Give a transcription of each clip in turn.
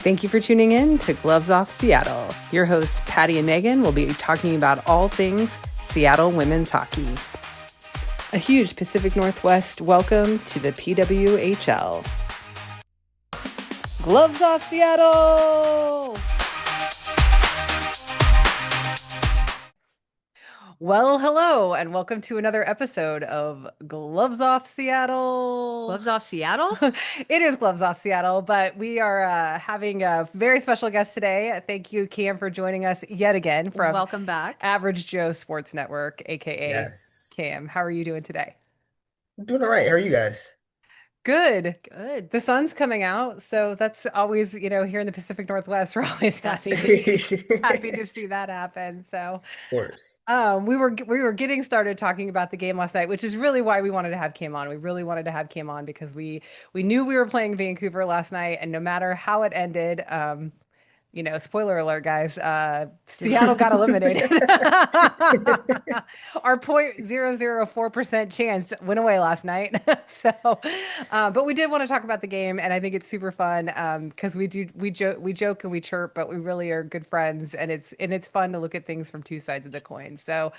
Thank you for tuning in to Gloves Off Seattle. Your hosts, Patti and Meagan, will be talking about all things Seattle women's hockey. A huge Pacific Northwest welcome to the PWHL. Gloves Off Seattle! Well, hello, and welcome to another episode of Gloves Off Seattle. Gloves Off Seattle? It is Gloves Off Seattle, but we are having a very special guest today. Thank you, Cam, for joining us yet again from Welcome back. Average Joe Sports Network, aka Yes. Cam. How are you doing today? I'm doing all right. How are you guys? Good. Good. The sun's coming out, so that's always, here in the Pacific Northwest, we're always happy Of to see that happen. So, course. we were getting started talking about the game last night, which is really why we wanted to have Cam on. We really wanted to have Cam on because we knew we were playing Vancouver last night, and no matter how it ended, spoiler alert, guys, Seattle got eliminated. Our 0.004% chance went away last night. So, but we did want to talk about the game, and I think it's super fun because we joke and we chirp, but we really are good friends, and it's fun to look at things from two sides of the coin. So,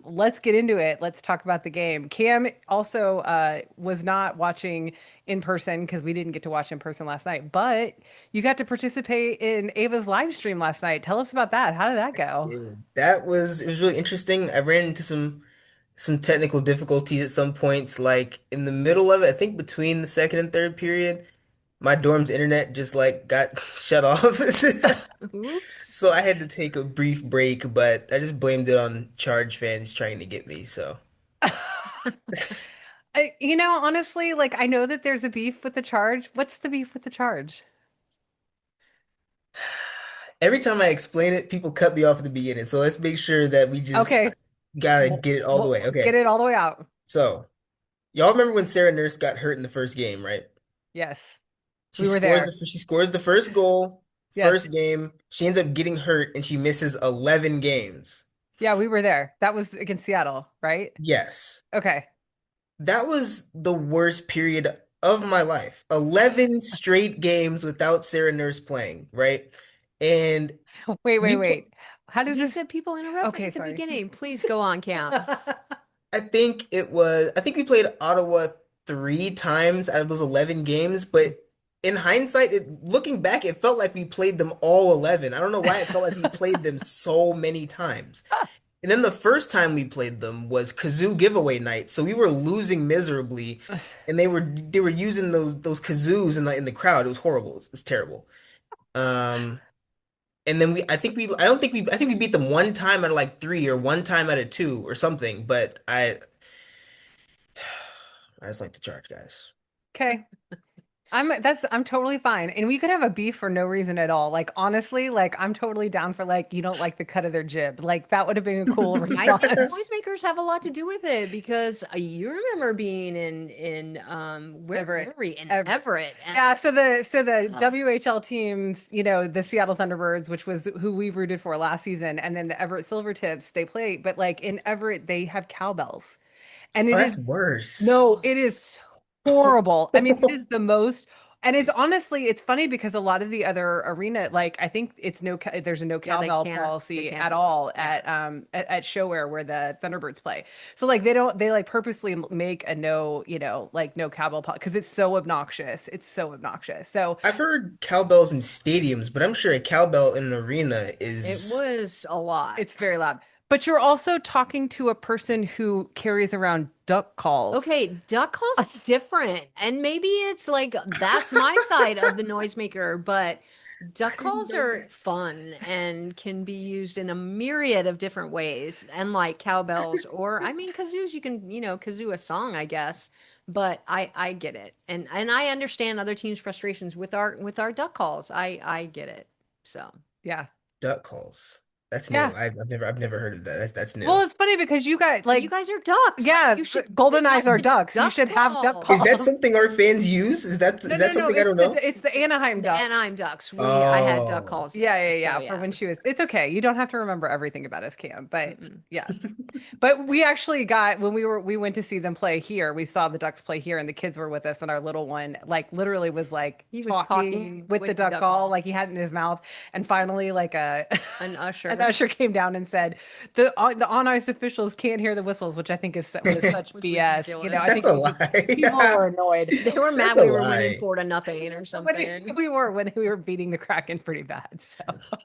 let's get into it. Let's talk about the game. Cam also was not watching in person because we didn't get to watch in person last night, but you got to participate in Ava's live stream last night. Tell us about that. How did that go? It was really interesting. I ran into some technical difficulties at some points, like in the middle of it, I think between the second and third period, my dorm's internet just like got shut off. Oops. So I had to take a brief break, but I just blamed it on Charge fans trying to get me, so Honestly, like I know that there's a beef with the Charge. What's the beef with the Charge? every time I explain it, people cut me off at the beginning. So let's make sure that we just Okay, gotta get it all the way. get Okay. it all the way out. So y'all remember when Sarah Nurse got hurt in the first game, right? Yes, we were there. She scores the first goal, Yes, first game. She ends up getting hurt and she misses 11 games. yeah, we were there. That was against Seattle, right? Yes. Okay. That was the worst period of my life. 11 straight games without Sarah Nurse playing, right? And we pl Wait. How does You this? said people interrupted Okay, at the sorry. beginning. Please go on, Cam. I think we played Ottawa 3 times out of those 11 games, but in hindsight, looking back, it felt like we played them all 11. I don't know why it felt like we played them so many times. And then the first time we played them was kazoo giveaway night. So we were losing miserably, and they were using those kazoos in the crowd. It was horrible. It was terrible. Um, and then I think we beat them 1 time out of like three or 1 time out of two or something. But I just like the Charge guys. Okay. I'm totally fine. And we could have a beef for no reason at all. Like honestly, like I'm totally down for like you don't like the cut of their jib. Like that would have been a cool I think response. noisemakers have a lot to do with it because you remember being in where Everett. were we? In Everett. Everett. And Yeah, so the WHL teams, the Seattle Thunderbirds, which was who we rooted for last season, and then the Everett Silvertips, they play, but like in Everett, they have cowbells. And Oh, it is that's worse. no, it is horrible. I mean, it is the most, and it's honestly, it's funny because a lot of the other arena, like I think it's there's a no yeah, they cowbell can't. They policy can't. at all Yeah. at Showware where the Thunderbirds play. So like they like purposely make a no, like no cowbell because it's so obnoxious. It's so obnoxious. So I've heard cowbells in stadiums, but I'm sure a cowbell in an arena It is was a lot. it's very loud. But you're also talking to a person who carries around duck calls. Okay, duck calls is different. And maybe it's like that's my side of the noisemaker, but duck calls are fun and can be used in a myriad of different ways. And like cowbells or I mean kazoos, you can, kazoo a song, I guess. But I get it. And I understand other teams' frustrations with our duck calls. I get it. So Yeah. duck calls. That's new. Yeah. I've never heard of that. That's Well, new. it's funny because you got But you like, guys are ducks. Like yeah, you should golden eyes have are the ducks. You duck should have duck call. Is that calls. something our fans use? Is that No, is that no, no. something I It's don't know? the Anaheim The Ducks. Anaheim Ducks. I had duck Oh. calls Yeah, there. yeah, So yeah. For yeah. when she was, it's okay. You don't have to remember everything about us, Cam. But Mm-mm. yes, but we actually got when we went to see them play here. We saw the Ducks play here, and the kids were with us, and our little one like literally was like He was talking talking with the with the duck duck call, call. like he had it in his mouth, and finally like a An an usher, usher came down and said the on ice officials can't hear the whistles, which I think was such was BS. You know, I ridiculous. That's think a it was just people lie. were annoyed. They were That's mad a we were winning lie. 4-0 or When something. we were when we were beating the Kraken pretty bad. So,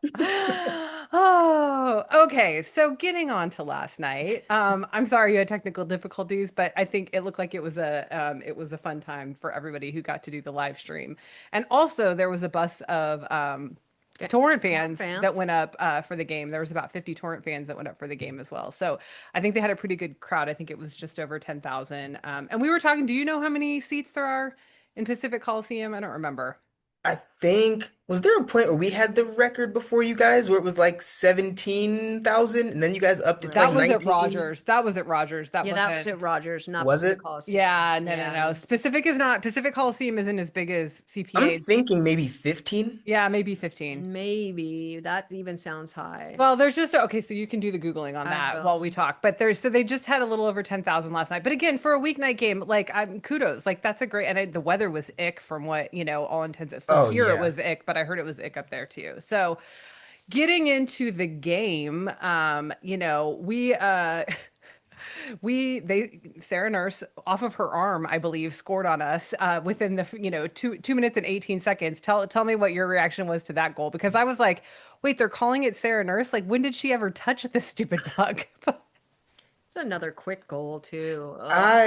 oh, okay. So getting on to last night. I'm sorry you had technical difficulties, but I think it looked like it was a fun time for everybody who got to do the live stream. And also there was a bus of Yeah, Torrent Torrent fans that fans. went up for the game. There was about 50 Torrent fans that went up for the game as well. So I think they had a pretty good crowd. I think it was just over 10,000. And we were talking, do you know how many seats there are in Pacific Coliseum? I don't remember. I think was there a point where we had the record before you guys where it was like 17,000 and then you guys upped it to like That was at 19? Rogers. That was at Rogers. That Yeah, that was wasn't. at Rogers, not Was Pacific it? Coliseum. Yeah, no, no, Yeah, no. Pacific Coliseum isn't as big as I'm CPA. thinking maybe 15. Yeah, maybe 15. maybe that even sounds high. Well, there's just okay, so you can do the Googling on I that while we will. talk. But there's so they just had a little over 10,000 last night. But again, for a weeknight game, like I'm kudos. Like that's a great and the weather was ick from what, all intents from Oh here it yeah. was ick, but I heard it was ick up there too. So getting into the game, we they Sarah Nurse off of her arm, I believe, scored on us within the 2 minutes and 18 seconds. Tell me what your reaction was to that goal because I was like, wait, they're calling it Sarah Nurse? Like when did she ever touch this stupid puck? It's another quick goal too. Ugh.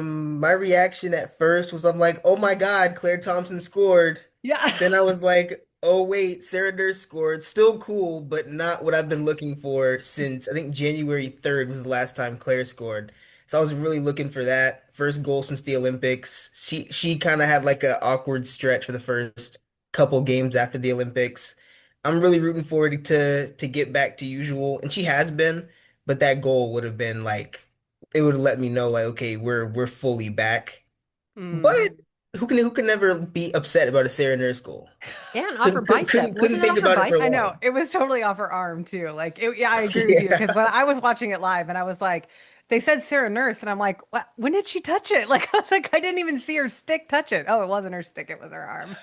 My reaction at first was I'm like, "Oh my God, Claire Thompson scored." Yeah. Then I was like, "Oh wait, Sarah Durst scored. Still cool, but not what I've been looking for since I think January 3rd was the last time Claire scored." So I was really looking for that first goal since the Olympics. She kind of had like an awkward stretch for the first couple games after the Olympics. I'm really rooting forward to get back to usual, and she has been. But that goal would have been like it would have let me know like okay we're fully back. But Mm. who can never be upset about a Sarah Nurse goal? Yeah, and off her Couldn't couldn't bicep. couldn't, couldn't Wasn't it think off her about it for I bicep? know long. it was totally off her arm too. Yeah, I agree with you because when Yeah. I was watching it live and I was like, they said Sarah Nurse, and I'm like, what? When did she touch it? Like I was like, I didn't even see her stick touch it. Oh, it wasn't her stick; it was her arm.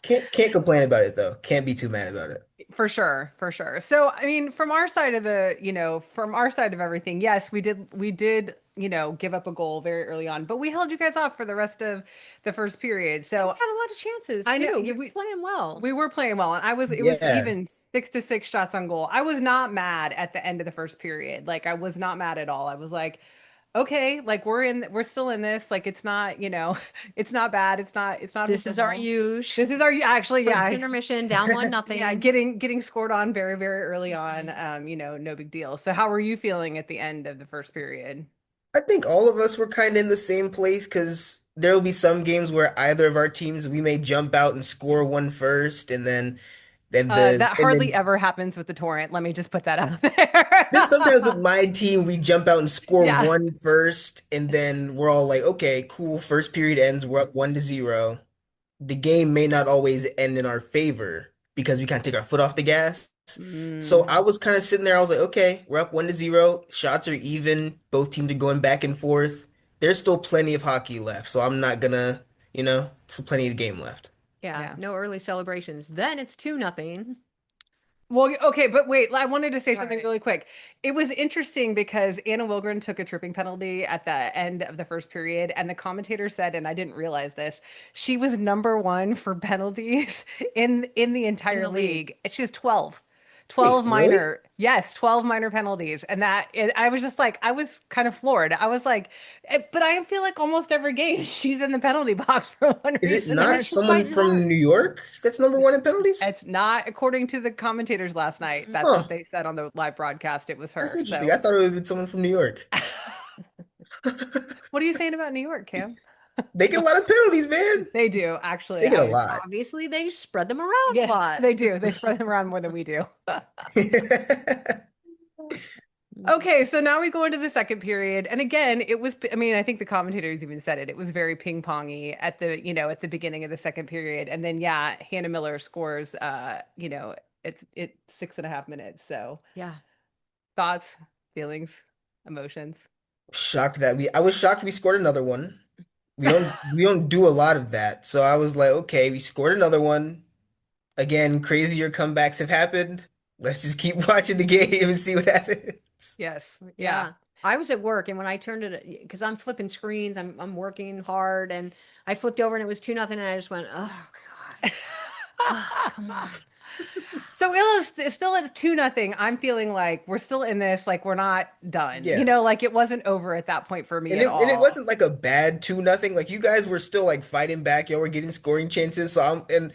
Can't complain about it though. Can't be too mad about it. For sure, for sure. So, I mean, from our side of from our side of everything, yes, we did, give up a goal very early on, but we held you guys off for the rest of the first period. And we So had a lot of chances I know too. yeah, We were playing well. we were playing well, and it was Yeah. even 6-6 shots on goal. I was not mad at the end of the first period. Like I was not mad at all. I was like, okay, like we're still in this. Like it's not, it's not bad. It's not This is our horrible. huge. This is our actually, First yeah. intermission, down one Yeah, nothing. getting scored on very, very early on, no big deal. So how were you feeling at the end of the first period? I think all of us were kind of in the same place because there will be some games where either of our teams we may jump out and score one first, and That hardly then ever happens with the torrent. Let me just put that out this sometimes with there. my team we jump out and score Yeah. one first, and then we're all like, okay, cool. First period ends, we're up 1-0. The game may not always end in our favor because we can't take our foot off the gas. So I Mm. was kind of sitting there. I was like, okay, we're up 1-0. Shots are even. Both teams are going back and forth. There's still plenty of hockey left, so I'm not gonna, still plenty of game left. Yeah, Yeah. no early celebrations. Then it's 2-0. Well, okay, but wait, I wanted to say All something right. really quick. It was interesting because Anna Wilgren took a tripping penalty at the end of the first period, and the commentator said, and I didn't realize this, she was number one for penalties in the In entire the league. league. She has 12. Wait, 12 really? minor, yes, 12 minor penalties. And I was just like, I was kind of floored. I was like, but I feel like almost every game she's in the penalty box for one Is it reason or Yeah, not another. she's someone fighting from hard. New York that's number one in penalties? It's not according to the commentators last night. Mm-mm. That's what Huh. they said on the live broadcast. It was That's her. interesting. So, I thought it would have been someone from New York. what are you saying about New York, Cam? They get a lot of penalties, man. They do, actually. They get a I lot. Obviously, they spread them around a Yeah, lot. they do. They spread them around more than we do. Okay, so now we go into the second period. And again, it was, I mean, I think the commentators even said it. It was very ping-pongy at at the beginning of the second period. And then yeah, Hannah Miller scores it's 6.5 minutes. So Yeah. thoughts, feelings, emotions. I was shocked we scored another one. We don't do a lot of that. So I was like, okay, we scored another one. Again, crazier comebacks have happened. Let's just keep watching the game and see what happens. Yes. Yeah. Yeah. I was at work and when I turned it, because I'm flipping screens, I'm working hard and I flipped over and it was 2-0 and I just went, oh God. Oh, come on. So it's still at 2-0. I'm feeling like we're still in this, like we're not done. Yes. Like it wasn't over at that point for me And at it all. wasn't like a bad 2-0. Like you guys were still like fighting back. Y'all were getting scoring chances. So and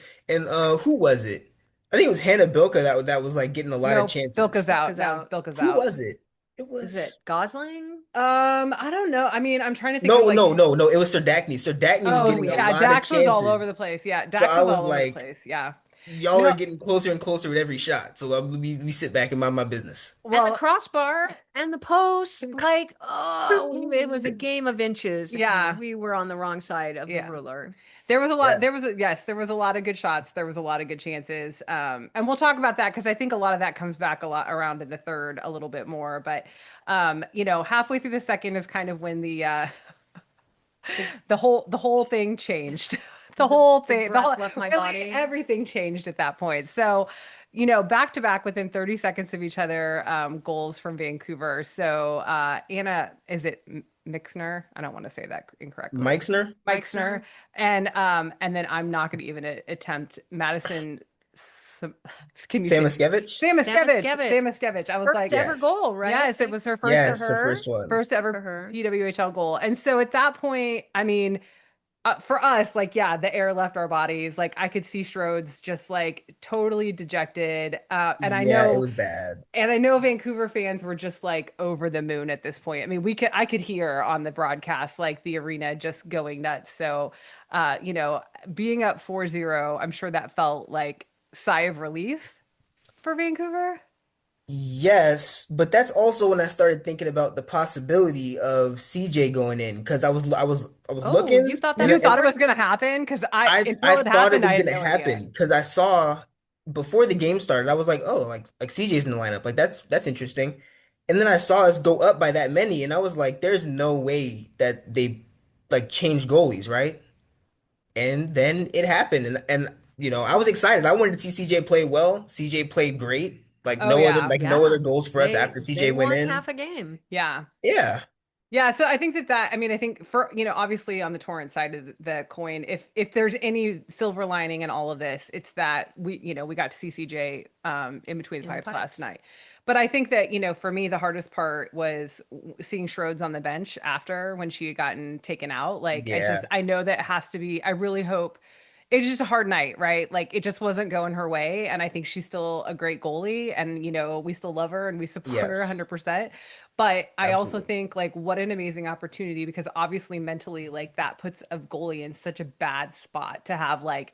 who was it? I think it was Hannah Bilka that was like getting a lot of No, chances. Bilka's out. Bilka's No, out. Bilka's Who out. was it? It Is was it Gosling? I don't know. I mean, I'm trying to think of no, like no, no, no. It was Sir Dagny. Sir Dagny was oh Oh getting a yeah. yeah, lot of Dax was all over chances. the place. Yeah, So Dax I was was all over the like, place. Yeah. y'all are No, getting closer and closer with every shot. So we sit back and mind my business. And the well, crossbar and the post, like, oh, it was a game of inches. yeah. We were on the wrong side of the Yeah. ruler. There was a lot. Yeah. Yes, there was a lot of good shots. There was a lot of good chances. And we'll talk about that because I think a lot of that comes back a lot around in the third a little bit more. But halfway through the second is kind of when The, the whole thing changed. The the, whole the thing, the whole breath left my really body. everything changed at that point. So, back to back within 30 seconds of each other, goals from Vancouver. So, Anna, is it Mixner? I don't want to say that incorrectly. Meixner, Meixner, and then I'm not going to even attempt Madison. Sam- Can you say Samaskevich. Samaskevich? Samaskevich. Samaskevich. I was First like, ever Yes. goal, right? yes, it was her first For Yes, the her. first one. first ever For her. PWHL goal. And so at that point, I mean, for us, like, yeah, the air left our bodies. Like, I could see Schroeds just like totally dejected. Yeah, it was bad. And I know Vancouver fans were just like over the moon at this point. I mean, I could hear on the broadcast like the arena just going nuts. So, being up 4-0, I'm sure that felt like sigh of relief for Vancouver. Yes, but that's also when I started thinking about the possibility of CJ going in because I was Oh, you looking thought that and You at thought it and was first? going to happen because I until it thought it happened, was I had gonna no idea. happen because I saw before the game started I was like, oh, like CJ's in the lineup, like that's interesting, and then I saw us go up by that many and I was like, there's no way that they like changed goalies, right? And then it happened, and I was excited. I wanted to see CJ play well. CJ played great. Oh yeah, No other Yeah. goals for us after They CJ went won in. half a game. yeah. Yeah, Yeah, so I think I mean, I think for, obviously on the Torrent side of the coin, if there's any silver lining in all of this, it's that we got to see CJ in between the In the pipes last pipes. night. But I think that, for me, the hardest part was seeing Schroeds on the bench after when she had gotten taken out. Like, yeah, I know that has to be, I really hope it's just a hard night, right? Like it just wasn't going her way. And I think she's still a great goalie and, we still love her and we support her yes, 100%. But I also absolutely, think like what an amazing opportunity because obviously mentally like that puts a goalie in such a bad spot to have like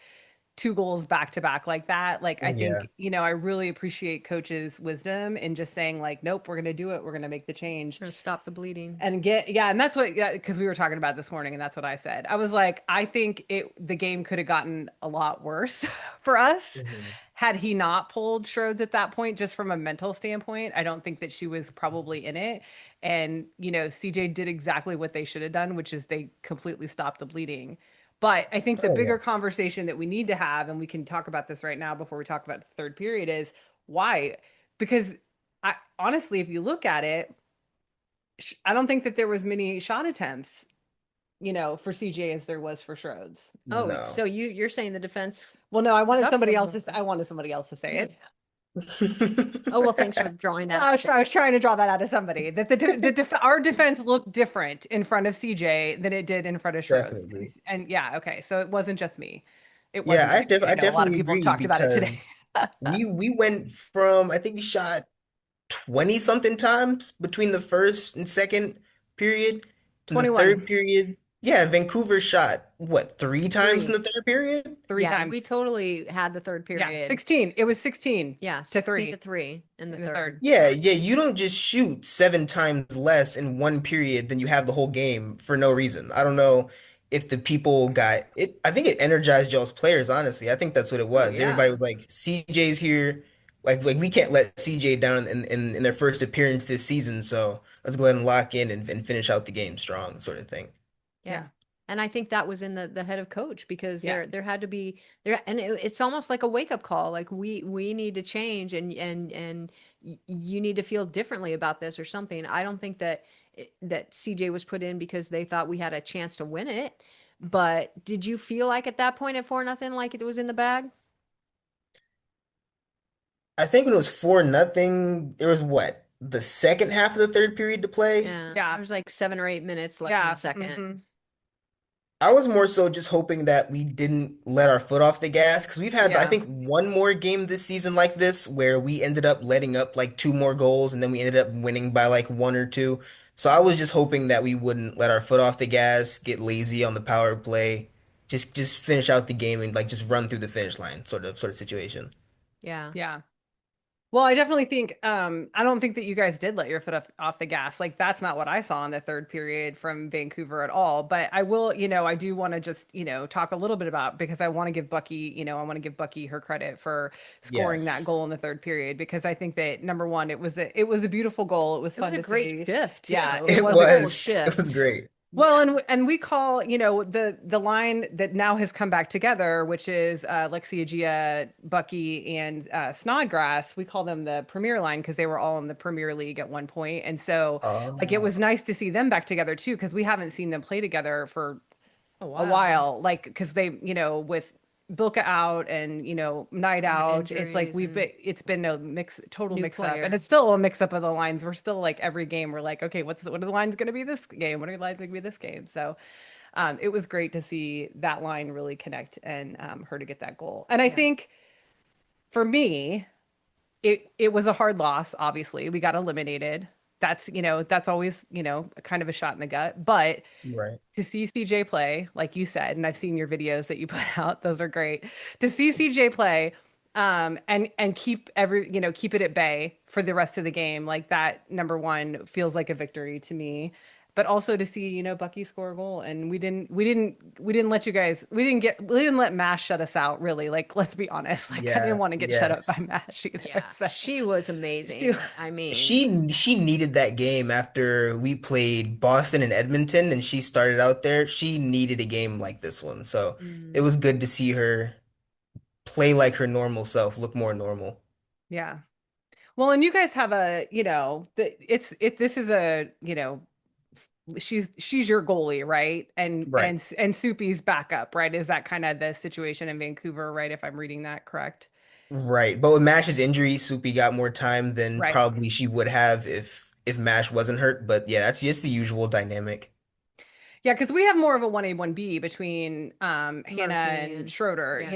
two goals back to back like that. Like I yeah, think, I really appreciate coach's wisdom in just saying like, nope, we're gonna do it. We're gonna make the change Trying to stop the bleeding. and and that's what, yeah, because we were talking about this morning and that's what I said. I was like, I think the game could have gotten a lot worse for us hmm had he not pulled Schroeds at that point, just from a mental standpoint. I don't think that she was probably in it. And, CJ did exactly what they should have done, which is they completely stopped the bleeding. But I think the Oh yeah, bigger conversation that we need to have, and we can talk about this right now before we talk about the third period, is why? Because honestly, if you look at it, I don't think that there was many shot attempts, for CJ as there was for Schroeds. Oh, no. so you're saying the defense Well, no, duck was I wanted somebody else to say it. Oh, well, thanks for drawing that. I was trying to draw that out of somebody that our defense looked different in front of CJ than it did in front of Schroeds. Definitely. And yeah, okay, so it wasn't just me. It Yeah, wasn't just me. I I know a lot of definitely people have agree talked about it today. because we went from I think we shot 20 something times between the first and second period. In the 21. third period, Yeah, Vancouver shot what, three times in Three. the third period? Three Yeah, we times. totally had the third Yeah, period. 16. It was 16 Yeah, to 16 to 3 3 in the in the third. third. Yeah, yeah, you don't just shoot seven times less in one period than you have the whole game for no reason. I don't know if the people got it. I think it energized y'all's players, honestly. I think that's what it Oh was. yeah. Everybody was like, CJ's here. Like we can't let CJ down in their first appearance this season, so let's go ahead and lock in and finish out the game strong, sort of thing. Yeah. Yeah. And I think that was in the head of coach because Yeah. there had to be there and it's almost like a wake up call. Like we need to change and you need to feel differently about this or something. I don't think that that CJ was put in because they thought we had a chance to win it. But did you feel like at that point at 4-0 like it was in the bag? I think when it was 4-0, there was what, the second half of the third period to play. Yeah. Yeah. There was like 7 or 8 minutes left in the Yeah. second. Hmm. I was more so just hoping that we didn't let our foot off the gas because we've had, I Yeah. think, one more game this season like this where we ended up letting up like two more goals and then we ended up winning by like one or two. So I was just hoping that we wouldn't let our foot off the gas, get lazy on the power play, just finish out the game and like just run through the finish line sort of situation. Yeah. Yeah. Well, I definitely think I don't think that you guys did let your foot off the gas. Like that's not what I saw in the third period from Vancouver at all. But I will, I do want to just, talk a little bit about because I want to give Bucky, I want to give Bucky her credit for scoring that goal Yes. in the third period because I think that number one, it was a beautiful goal. It was It was fun a to great see. shift Yeah, too. it It It was was a a cool was. It was shift. great. well, Yeah. and we call, the line that now has come back together, which is Lexia Gia, Bucky, and Snodgrass. We call them the Premier line because they were all in the Premier League at one point. And so, like, it was Oh, nice to see them back together too, because we haven't seen them play together for A a while. while. Like, because they, with Bilka out and Night And the out, it's like injuries and it's been a total new mix up, and player. it's still a mix up of the lines. We're still like every game, we're like, okay, what are the lines going to be this game? What are the lines going to be this game? So, it was great to see that line really connect and her to get that goal. And I Yeah. think for me, it was a hard loss. Obviously, we got eliminated. That's always kind of a shot in the gut, but right. to see CJ play, like you said, and I've seen your videos that you put out, those are great. To see CJ play, and keep it at bay for the rest of the game, like that number one feels like a victory to me. But also to see, Bucky score a goal, and we didn't let you guys, we didn't let Mash shut us out, really. Like, let's be honest, like I didn't Yeah. want to get shut up by Yes. Mash either. Yeah. So, She was she- amazing. I mean, She needed that game after we played Boston and Edmonton and she started out there. She needed a game like this one. So it mm, was good to see her play like her normal self, look more normal. yeah. Well, and you guys have this is she's your goalie, right? And Right. and and Soupy's backup, right? Is that kind of the situation in Vancouver, right? If I'm reading that correct. Right. But with Mash's injury, Soupy got more time than Right. probably she would have if Mash wasn't hurt. But yeah, that's just the usual dynamic. Yeah, because we have more of a 1A, 1B between Hannah Murphy and and Schroeder. yeah.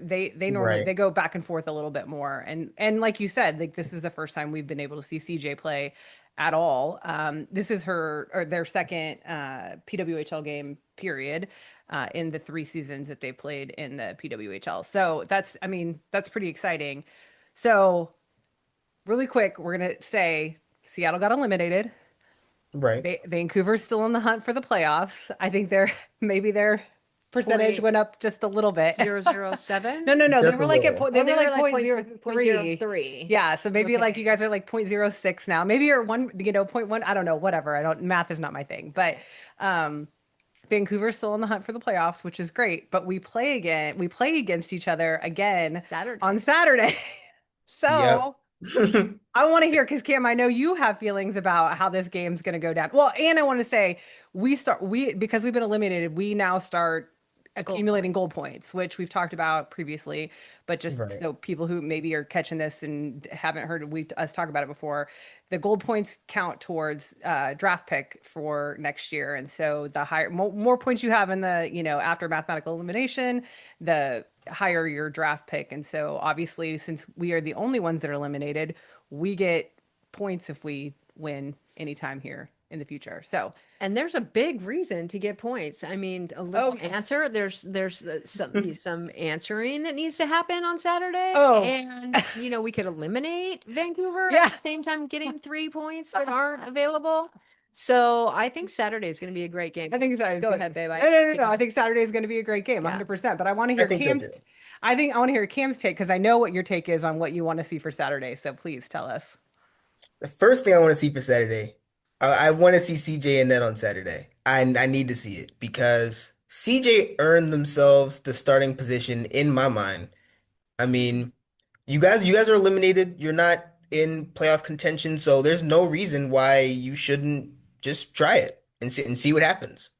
They normally Right. they go back and forth a little bit more. And like you said, like this is the first time we've been able to see CJ play at all. This is her or their second PWHL game period in the 3 seasons that they played in the PWHL. So that's pretty exciting. So really quick, we're gonna say Seattle got eliminated. Right. Vancouver's still in the hunt for the playoffs. I think maybe their percentage Point went up just a little bit. zero zero seven. No, no, no. They Just were a like little. they Oh, were they were like like point point zero point zero three. three. Yeah, so maybe like you Okay. guys are like point zero 0.06 now. Maybe you're one, point one. I don't know, whatever. I don't math is not my thing. But Okay. um Vancouver's still in the hunt for the playoffs, which is great. But we play against each other again on Saturday. Saturday. Yep. So I want to hear because Cam, I know you have feelings about how this game's going to go down. Well, and I want to say we because we've been eliminated, we now start Goal accumulating points. goal points, which we've talked about previously. But just Right. so people who maybe are catching this and haven't heard us talk about it before, the goal points count towards draft pick for next year. And so the higher, more points you have in the after mathematical elimination, the higher your draft pick. And so obviously, since we are the only ones that are eliminated, we get points if we win anytime here. in the future. So, And there's a big reason to get points. I mean, a oh little yeah. answer. There's some answering that needs to happen on Saturday, Oh, and we could eliminate Vancouver at yeah. the same time getting 3 points that aren't available. So I think Saturday is going to be a great game. I think Saturday's Go gonna ahead, be. babe. No, no, no, no. I think Saturday is going to be a great game, Yeah. 100%. But I want to I hear think so Cam's. too. I think I want to hear Cam's take because I know what your take is on what you want to see for Saturday. So please tell us. The first thing I want to see for Saturday, I want to see CJ and Ned on Saturday. I need to see it because CJ earned themselves the starting position in my mind. I mean, you guys are eliminated. You're not in playoff contention, so there's no reason why you shouldn't just try it and see what happens.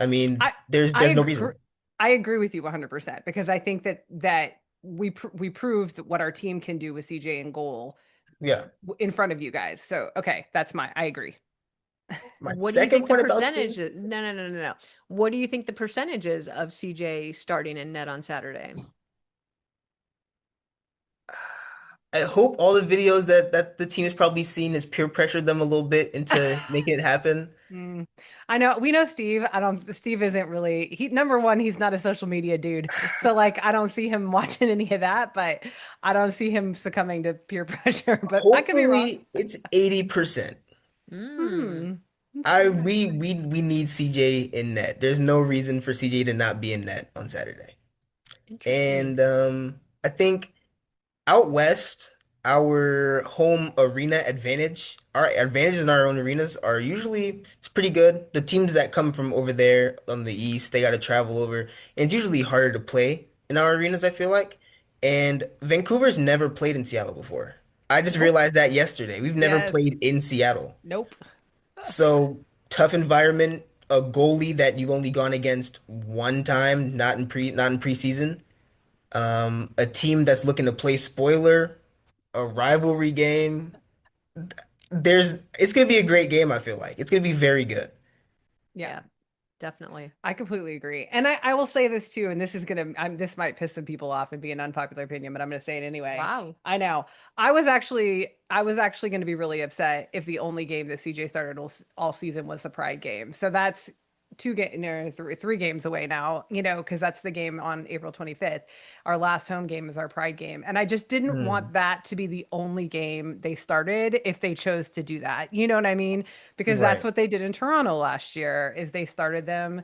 I mean, I there's I there's no agree. reason. I agree with you 100% because I think that we proved what our team can do with CJ in goal Yeah. in front of you guys. So okay, I agree. My What do you second think the point about percentage is? this, No, no, no, no, no. What do you think the percentage is of CJ starting in net on Saturday? I hope all the videos that the team has probably seen has peer pressured them a little bit into making it happen. Mm. I know we know Steve. I don't Steve isn't really he number one, he's not a social media dude. So like I don't see him watching any of that, but I don't see him succumbing to peer pressure. But I could be wrong. Hopefully, it's 80%. Hmm. Hmm. I Interesting. we need CJ in net. There's no reason for CJ to not be in net on Saturday. Interesting. And I think out west, our home arena advantage, our advantages in our own arenas are usually it's pretty good. The teams that come from over there on the east, they got to travel over, and it's usually harder to play in our arenas, I feel like. And Vancouver's never played in Seattle before. I just Nope. realized that yesterday. We've never Yes. played in Seattle. Nope. So tough environment, a goalie that you've only gone against one time, not in preseason. A team that's looking to play spoiler, a rivalry game. It's gonna be a great game, I feel like. It's gonna be very good. Yeah. Yeah, definitely. I completely agree. And I will say this too, and this is this might piss some people off and be an unpopular opinion, but I'm gonna say it anyway. Wow. I know. I was actually gonna be really upset if the only game that CJ started all season was the Pride game. So that's three games away now, because that's the game on April 25th. Our last home game is our Pride game. And I just didn't Hmm. want that to be the only game they started if they chose to do that. You know what I mean? Because that's Right. what they did in Toronto last year is they started them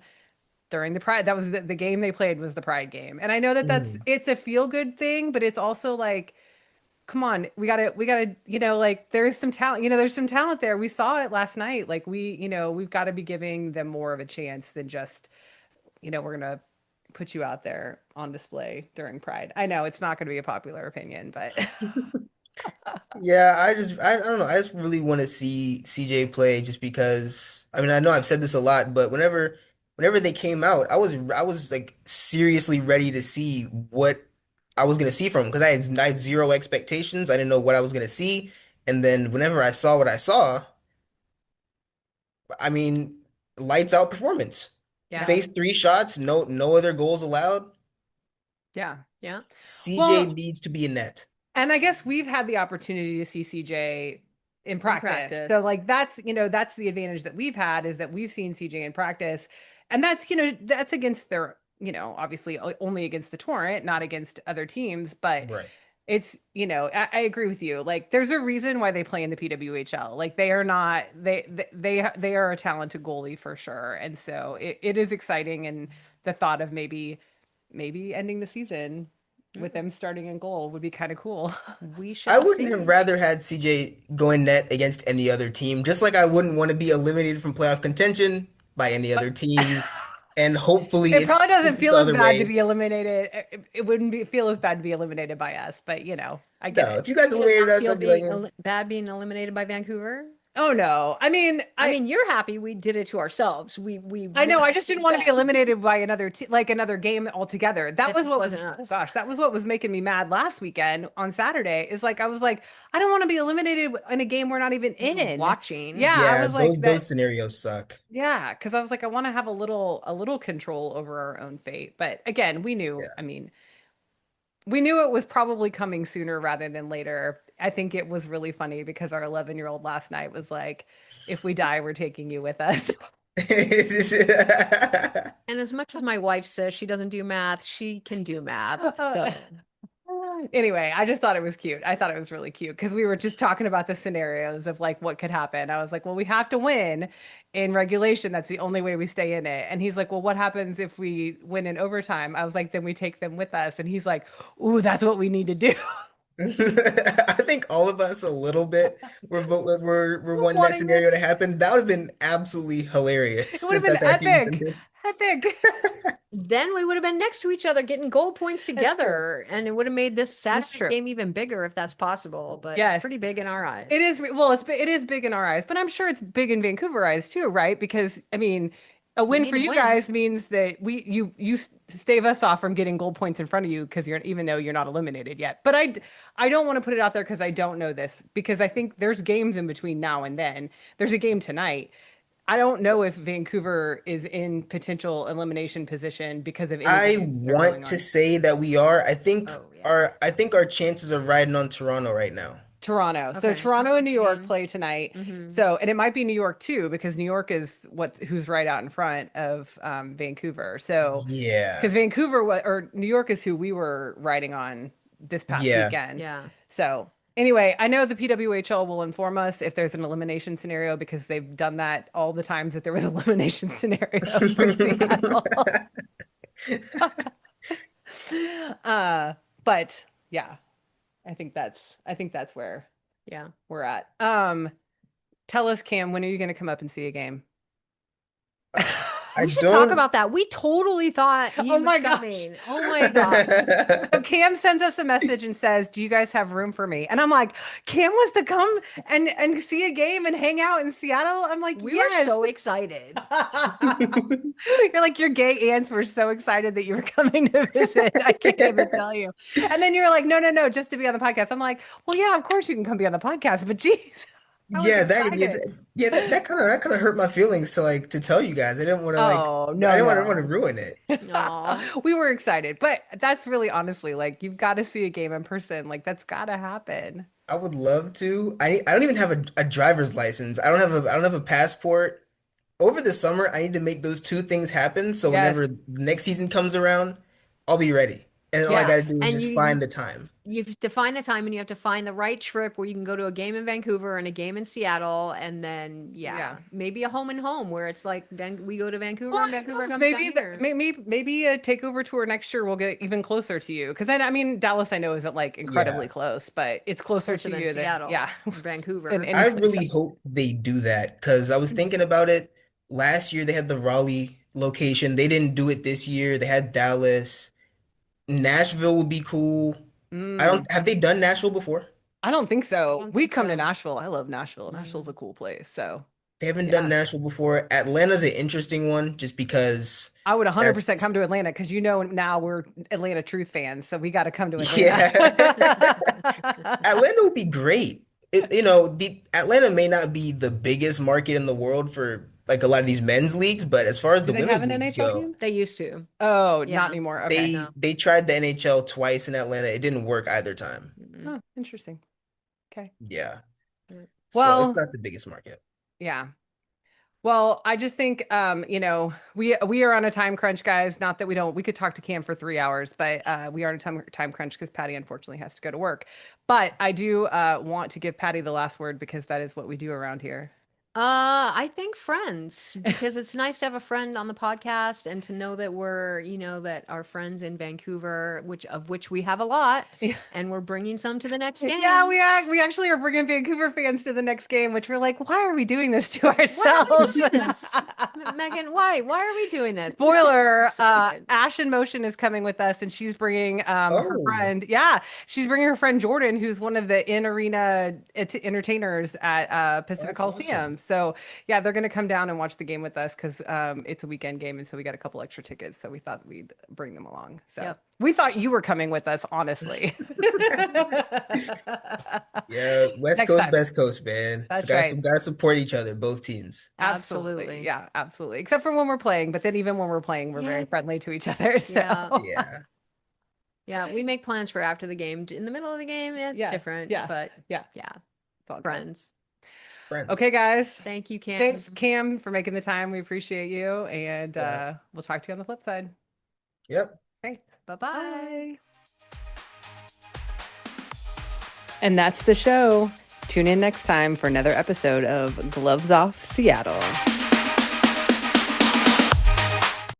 during the Pride. That was the game they played was the Pride game. And I know that Hmm. it's a feel good thing, but it's also like, come on, we gotta, like there's some talent, there's some talent there. We saw it last night. Like we've got to be giving them more of a chance than just, we're gonna put you out there on display during Pride. I know it's not going to be a popular opinion, but Yeah, I don't know. I just really want to see CJ play just because I mean I know I've said this a lot, but whenever they came out, I was like seriously ready to see what I was gonna see from him because I had zero expectations. I didn't know what I was gonna see. And then whenever I saw what I saw, I mean, lights out performance. Yeah. yeah, Faced three shots, no other goals allowed. yeah. Yeah. CJ Well, needs to be in net. and I guess we've had the opportunity to see CJ in In practice. practice. So like that's the advantage that we've had is that we've seen CJ in practice. And that's against their, obviously only against the Torrent, not against other teams, but Right. it's, I agree with you. Like there's a reason why they play in the PWHL. Like they are not they are a talented goalie for sure. And so it is exciting and the thought of maybe ending the season with Mm, them starting in goal would be kind of cool. we I shall wouldn't have see. rather had CJ go in net against any other team, just like I wouldn't want to be eliminated from playoff contention by any But other team. And hopefully it probably doesn't it's feel the as other bad to way. be eliminated. It wouldn't feel as bad to be eliminated by us, but I get No, it. if you guys Does eliminated not us, feel I'd be like, being bad being eliminated by Vancouver. Oh no. I mean, I mean, you're happy we did it to ourselves. We I know. I just risked didn't want to be that. eliminated by like another game altogether. That That was what was, wasn't oh us. gosh, that was what was making me mad last weekend on Saturday. Is like I was like, I don't want to be eliminated in a game we're not even Even in. watching. Yeah, I yeah, was like those that. scenarios suck. Yeah, because I was like, I want to have a little control over our own fate. But again, we knew. Yeah. I mean, we knew it was probably coming sooner rather than later. I think it was really funny because our 11-year-old last night was like, if we die, we're taking you with us. And as much as my wife says she doesn't do math, she can do math. So Anyway, I just thought it was cute. I thought it was really cute because we were just talking about the scenarios of like what could happen. I was like, well, we have to win in regulation. That's the only way we stay in it. And he's like, well, what happens if we win in overtime? I was like, then we take them with us. And he's like, ooh, that's what we need to do. I think all of us a little bit we're We're wanting that wanting it. scenario to happen. That would have been absolutely It hilarious would have if been that's actually epic. happened. Epic. then we would have been next to each other getting goal points That's true. together, and it would have made this That's Saturday true. game even bigger if that's possible, but it's Yes. pretty big in our eyes. It is well, it is big in our eyes, but I'm sure it's big in Vancouver eyes too, right? Because I mean, a We win need for to you win. guys means that you stave us off from getting gold points in front of you because you're even though you're not eliminated yet. But I don't want to put it out there because I don't know this because I think there's games in between now and then. There's a game tonight. I don't know if Vancouver is in potential elimination position because of any I games that are going want to on. say that we are. Oh, yeah. I think our chances are riding on Toronto right now. Toronto. So Okay. Toronto and New York Mm-hmm. play tonight. Mm-hmm. So, and it might be New York too, because New York is who's right out in front of Vancouver. So, Yeah. because or New York is who we were riding on this past Yeah. weekend. Yeah. So, anyway, I know the PWHL will inform us if there's an elimination scenario because they've done that all the times that there was an elimination scenario for Seattle. uh, but yeah, I think that's where Yeah. we're at. Tell us, Cam, when are you going to come up and see a game? I We should talk don't. about that. We totally thought he Oh was my gosh. coming. Oh my gosh. So Cam sends us a message and says, "Do you guys have room for me?" And I'm like, "Cam wants to come and see a game and hang out in Seattle." I'm like, We were "Yes." so excited. You're like your gay aunts were so excited that you were coming to visit. I can't even tell you. And then you're like, "No, no, no, just to be on the podcast." I'm like, "Well, yeah, of course you can come be on the podcast, but geez, I was excited." That kind of hurt my feelings to like to tell you guys. Oh, I no, didn't want to no. ruin it. Aw. We were excited, but that's really honestly like you've got to see a game in person. Like that's got to happen. I would love to. I don't even have a driver's license. I don't have a passport. Over the summer, I need to make those two things happen. So Yes. whenever the next season comes around, I'll be ready. And all I Yeah. got to do is And just find the time. you have to find the time and you have to find the right trip where you can go to a game in Vancouver and a game in Seattle and then Yeah. maybe a home and home where it's like we go to Vancouver Well, and who Vancouver knows? comes down Maybe here. maybe a takeover tour next year will get even closer to you. Because I mean Dallas I know isn't like incredibly Yeah. close, but it's closer Closer to than you than Seattle yeah and than Vancouver. I any place really else. hope they do that because I was thinking about it. Last year, they had the Raleigh location. They didn't do it this year. They had Dallas. Nashville would be cool. I Mm, don't, have they done Nashville before? I don't think I so. don't We think come to so. Nashville. I love Nashville. Nashville's a Mm. cool place. So They haven't done yeah. Nashville before. Atlanta's an interesting one just because I would 100% come that's to Atlanta because you know now we're Atlanta Truth fans, so we got to come to Atlanta. yeah. Atlanta would be great. The Atlanta may not be the biggest market in the world for like a lot of these men's leagues, but as far as Do the they have women's an leagues NHL go, team? They used to. Oh, not Yeah. anymore. Okay. they No. they tried the NHL twice in Atlanta. It didn't work either time. Mm-mm. Oh, interesting. Okay. Yeah. Mm. So it's Well, not the biggest market. yeah. Well, I just think we are on a time crunch, guys. Not that we could talk to Cam for 3 hours, but we are on a time crunch because Patty unfortunately has to go to work. But I do want to give Patty the last word because that is what we do around here. I think friends, because it's nice to have a friend on the podcast and to know that that our friends in Vancouver, which we have a lot, Yeah. and we're bringing some to the next Yeah, game. we actually are bringing Vancouver fans to the next game, which we're like, why are we doing this to Why are we ourselves? doing this? Megan, why? Why are we doing this? Spoiler, Excited. Ash in Motion is coming with us and she's bringing her Oh, friend. Yeah, she's bringing her friend Jordan, who's one of the in-arena entertainers at Pacific that's Coliseum. awesome. So, yeah, they're going to come down and watch the game with us because it's a weekend game and so we got a couple extra tickets, so we thought we'd bring them along. So, Yep. we thought you were coming with us, honestly. Yeah, West Next Coast, time. Best Coast, man. So That's right. gotta support each other, both teams. Absolutely. Absolutely. Yeah, absolutely. Except for when we're playing, but then even when we're playing, we're very Yeah. friendly to each other. So, Yeah. Yeah. Yeah, we make plans for after the game. In the middle of the game, it's different. But yeah. yeah, It's all good. friends. Friends. Okay, guys. Thank you, Cam. Thanks, Cam, for making the time. We appreciate you. And Yeah. we'll talk to you on the flip side. Yep. Okay. Bye-bye. Bye. And that's the show. Tune in next time for another episode of Gloves Off Seattle.